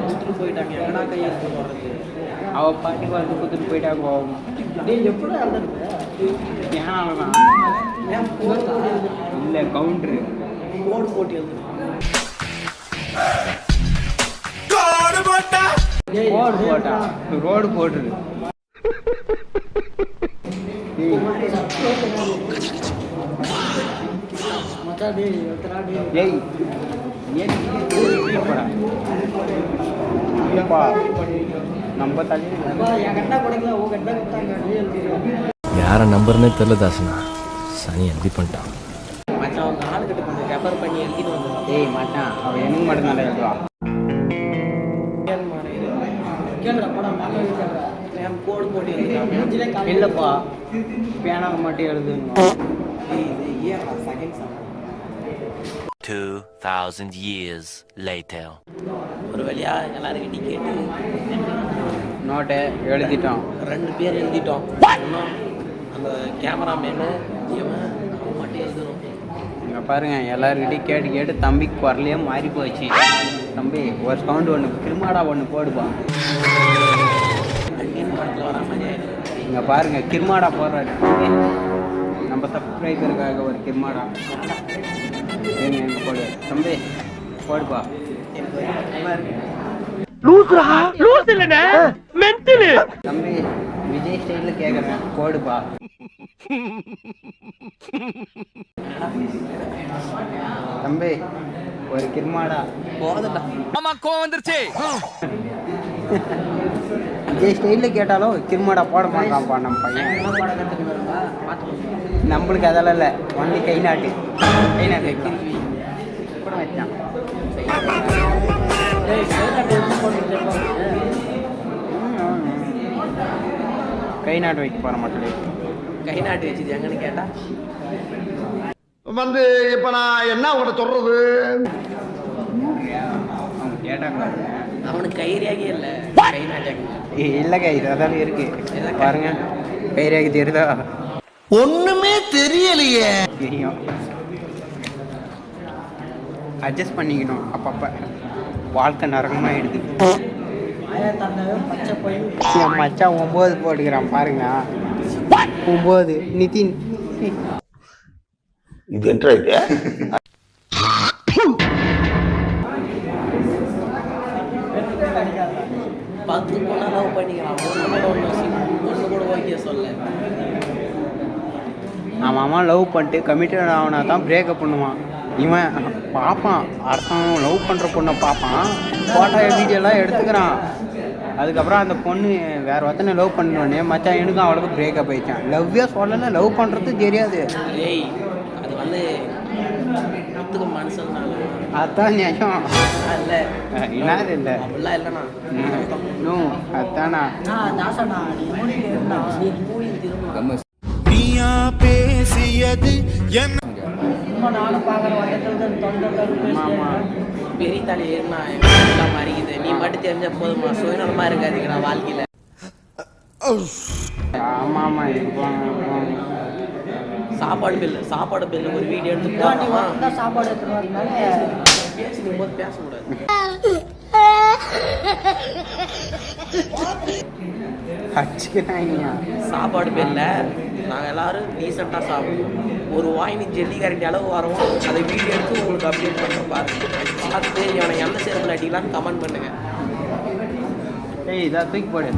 குத்துட்டு போயிட்டாங்க எங்கடா கையை எடுத்து போடுறது அவள் பாட்டிக்கு வந்து குத்துட்டு போயிட்டாங்க எப்படி ஏனாலதான் இல்லை கவுண்ட்ரு கோடு போட்டி வந்து ரோடு போட்டுரு நம்ம தள்ளி யார நம்பர்னே தெரியல தாசனா சனி எழுதி பண்ணிட்டான் மச்சான் அவங்க ஆளுக்கிட்ட கொஞ்சம் ரெஃபர் பண்ணி எழுதிட்டு வந்து ஏய் மச்சான் அவன் எனக்கு மட்டும்தான் எழுதுவா கோடு போட்டு எழுதுறான் இல்லைப்பா பேனாவை மட்டும் எழுதுங்க 2000 years later. ஒரு வழியா எல்லாருக்கிட்டையும் கேட்டு நோட்டை எழுதிட்டோம் 2 பேர் எழுதிட்டோம் இன்னும் அந்த கேமராமேனு இவன் மட்டும் எழுதணும். இங்கே பாருங்க எல்லாருக்கிட்டையும் கேட்டு கேட்டு தம்பிக்கு குரலையே மாறி போச்சு. தம்பி ஒரு சவுண்டு ஒன்று கிருமாடா ஒன்று போடுப்பா. படத்தில் வர மாதிரி இங்கே பாருங்க கிருமாடா போடுறாரு நம்ம சப்ஸ்கிரைபருக்காக ஒரு கிருமாடா எங்க போடு தம்பி போடுப்பா. தம்பி விஜய் ஸ்டைலில் கேட்குறேன் போடுப்பா. தம்பி ஒரு கிருமாடா போதட்டா வந்துருச்சு. விஜய் ஸ்டைலில் கேட்டாலும் கிருமாடா போட மாட்டான்ப்பா நம்ம பையன். நம்மளுக்கு அதெல்லாம் இல்லை ஒன்லி கை நாட்டு வைக்கலாம் கூட வச்சான். கை நாட்டு வைக்க போகிற மட்டும் கை நாட்டு வச்சுது எங்கன்னு கேட்டா வந்து இப்ப நான் என்ன உங்கள்கிட்ட சொல்றது அவங்க கேட்டாங்க. அவனுக்கு கைரியாகவே இல்லை கை நாட்டாங்க இல்லை கை அதான் இருக்கு பாருங்க கைரியாகி தெரியுதா ஒண்ணுமே தெரியலையே. தெரியும் அட்ஜஸ்ட் பண்ணிக்கணும் அப்பப்போ வாழ்க்கை நரகமாகிடுது. என் மச்சான் 9 போட்டுக்கிறான் பாருங்க 9 நிதின் இது என்ன இது 10 பொண்ணை லவ் பண்ணிக்கிறான் ஒன்று கூட ஓகே சொல்ல அவன் அம்மா லவ் பண்ணிட்டு கமிட்டட் ஆகினா தான் பிரேக்கப் பண்ணுவான். இவன் பார்ப்பான் அர்த்தம் லவ் பண்ணுற பொண்ணை பார்ப்பான் ஃபோட்டோ வீடியோலாம் எடுத்துக்கிறான். அதுக்கப்புறம் அந்த பொண்ணு வேறு ஒருத்தனை லவ் பண்ணுவோடனே மச்சான் எனக்கும் அவளுக்கு பிரேக்கப் ஆயிடுச்சான். லவ்வே சொல்லலை லவ் பண்ணுறது தெரியாது. ஏய் அது வந்து ஒத்துக்க மனுஷனால அதுதான் நிஜம் இல்லை என்னது இல்லை அப்படிலாம் இல்லைண்ணா நோ அதுதானா நீயா பேசியது என்ன பெரிய தாலி ஏறினா எல்லாம் மாறிக்குது. நீ மட்டும் தெரிஞ்ச போதுமா சுயநலமாக இருக்காதுங்க நான் வாழ்க்கையில். ஆமாம் ஆமாம் சாப்பாடு பில்லு ஒரு வீடியோ எடுத்து சாப்பாடு பேசும் போது பேசக்கூடாது. சாப்பாடு பில்ல நாங்கள் எல்லாரும் டீசெண்டாக சாப்பிடுவோம். ஒரு வாயினி ஜெல்லி கரண்டி அளவு வரோம். அதை வீடியோ எடுத்து உங்களுக்கு அப்டேட் பண்ணுறோம் பாருங்க. பார்த்து இவனை எந்த சேர்ப்பில் அடிக்கலான்னு கமெண்ட் பண்ணுங்க. ஏய் இதாக தூக்கி போடு.